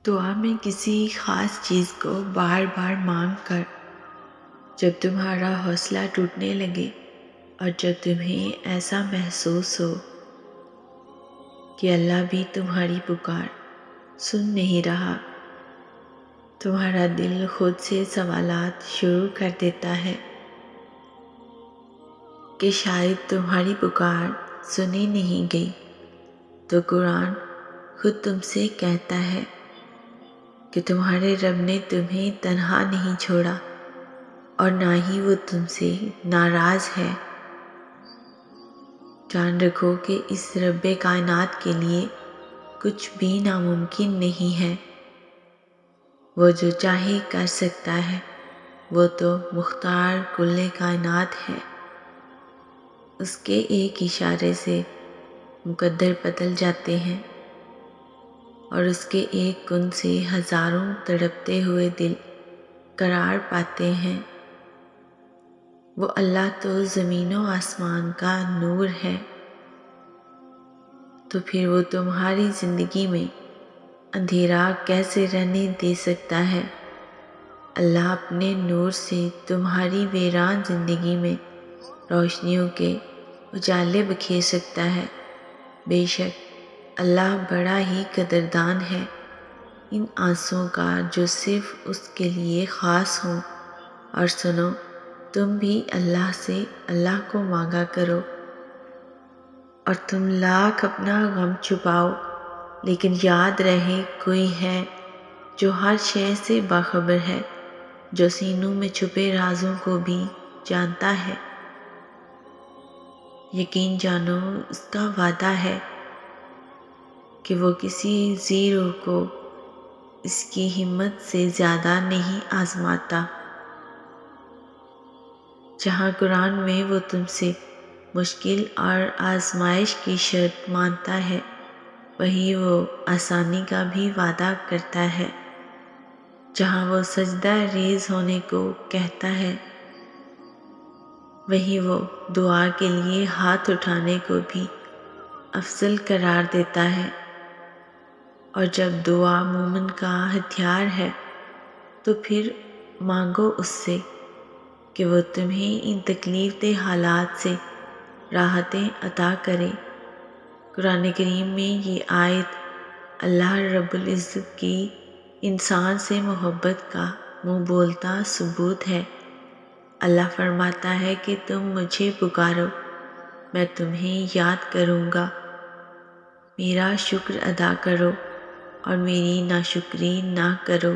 دعا میں کسی خاص چیز کو بار بار مانگ کر جب تمہارا حوصلہ ٹوٹنے لگے اور جب تمہیں ایسا محسوس ہو کہ اللہ بھی تمہاری پکار سن نہیں رہا، تمہارا دل خود سے سوالات شروع کر دیتا ہے کہ شاید تمہاری پکار سنی نہیں گئی، تو قرآن خود تم سے کہتا ہے کہ تمہارے رب نے تمہیں تنہا نہیں چھوڑا اور نہ ہی وہ تم سے ناراض ہے۔ جان رکھو کہ اس رب کائنات کے لیے کچھ بھی ناممکن نہیں ہے۔ وہ جو چاہے کر سکتا ہے، وہ تو مختار کل کائنات ہے۔ اس کے ایک اشارے سے مقدر بدل جاتے ہیں اور اس کے ایک کن سے ہزاروں تڑپتے ہوئے دل قرار پاتے ہیں۔ وہ اللہ تو زمین و آسمان کا نور ہے، تو پھر وہ تمہاری زندگی میں اندھیرا کیسے رہنے دے سکتا ہے؟ اللہ اپنے نور سے تمہاری ویران زندگی میں روشنیوں کے اجالے بکھیر سکتا ہے۔ بے شک اللہ بڑا ہی قدردان ہے ان آنسوؤں کا جو صرف اس کے لیے خاص ہوں۔ اور سنو، تم بھی اللہ سے اللہ کو مانگا کرو، اور تم لاکھ اپنا غم چھپاؤ، لیکن یاد رہے کوئی ہے جو ہر شے سے باخبر ہے، جو سینوں میں چھپے رازوں کو بھی جانتا ہے۔ یقین جانو اس کا وعدہ ہے کہ وہ کسی ذی روح کو اس کی ہمت سے زیادہ نہیں آزماتا۔ جہاں قرآن میں وہ تم سے مشکل اور آزمائش کی شرط مانتا ہے، وہیں وہ آسانی کا بھی وعدہ کرتا ہے۔ جہاں وہ سجدہ ریز ہونے کو کہتا ہے، وہیں وہ دعا کے لیے ہاتھ اٹھانے کو بھی افضل قرار دیتا ہے۔ اور جب دعا مومن کا ہتھیار ہے تو پھر مانگو اس سے کہ وہ تمہیں ان تکلیف دہ حالات سے راحتیں عطا کرے۔ قرآن کریم میں یہ آیت اللہ رب العزت کی انسان سے محبت کا منہ بولتا ثبوت ہے۔ اللہ فرماتا ہے کہ تم مجھے پکارو، میں تمہیں یاد کروں گا، میرا شکر ادا کرو اور میری ناشکری نہ کرو۔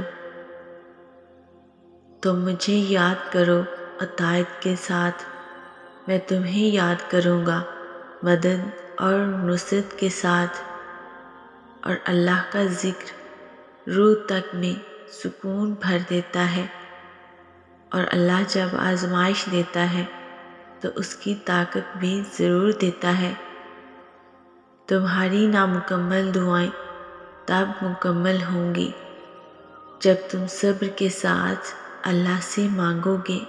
تم مجھے یاد کرو اطاعت کے ساتھ، میں تمہیں یاد کروں گا مدد اور نصرت کے ساتھ۔ اور اللہ کا ذکر روح تک میں سکون بھر دیتا ہے، اور اللہ جب آزمائش دیتا ہے تو اس کی طاقت بھی ضرور دیتا ہے۔ تمہاری نامکمل دعائیں تب مکمل ہوں گی جب تم صبر کے ساتھ اللہ سے مانگو گے۔